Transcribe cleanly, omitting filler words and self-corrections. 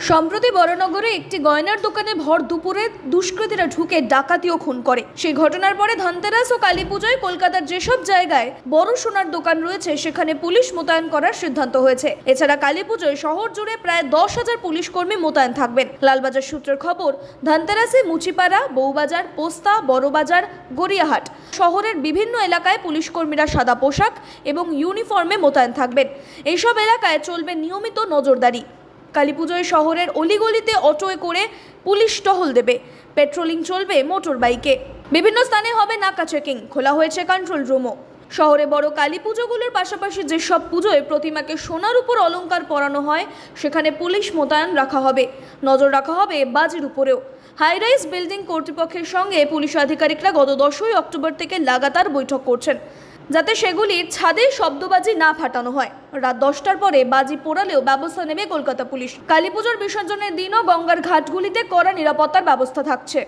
সম্প্রতি বরানগরে একটি গয়নার দোকানে ভর দুপুরে দুষ্কৃতীরা ঢুকে ডাকাতি ও খুন করে। সেই ঘটনার পরে ধনতেরাস ও কালীপুজোয় কলকাতার যেসব জায়গায় বড় সোনার দোকান রয়েছে সেখানে পুলিশ মোতায়েন করার সিদ্ধান্ত হয়েছে। এছাড়া কালীপুজোয় শহর জুড়ে প্রায় 10,000 পুলিশ কর্মী মোতায়েন থাকবেন। লালবাজার সূত্রের খবর, ধনতেরাসে মুচিপাড়া, বউবাজার, পোস্তা, বড়বাজার, গড়িয়াহাট শহরের বিভিন্ন এলাকায় পুলিশ কর্মীরা সাদা পোশাক এবং ইউনিফর্মে মোতায়েন থাকবেন। এইসব এলাকায় চলবে নিয়মিত নজরদারি। কালীপুজোয় শহরের অলিগলিতে অটোয় করে পুলিশ টহল দেবে। পেট্রোলিং চলবে মোটর বাইকে। বিভিন্ন স্থানে হবে নাকা চেকিং। খোলা হয়েছে কন্ট্রোল রুমও। শহরে বড় কালী পুজোগুলোর পাশাপাশি যেসব পুজোয় প্রতিমাকে সোনার উপর অলংকার পরানো হয় সেখানে পুলিশ মোতায়েন রাখা হবে। নজর রাখা হবে বাজির উপরেও। হাইরাইজ বিল্ডিং কর্তৃপক্ষের সঙ্গে পুলিশ আধিকারিকরা গত 10ই অক্টোবর থেকে লাগাতার বৈঠক করছেন, যাতে সেগুলির ছাদে শব্দবাজি না ফাটানো হয়। রাত 10টার পরে বাজি পোড়ালেও ব্যবস্থা নেবে কলকাতা পুলিশ। কালীপুজোর বিসর্জনের দিনও গঙ্গার ঘাটগুলিতে কড়া নিরাপত্তার ব্যবস্থা থাকছে।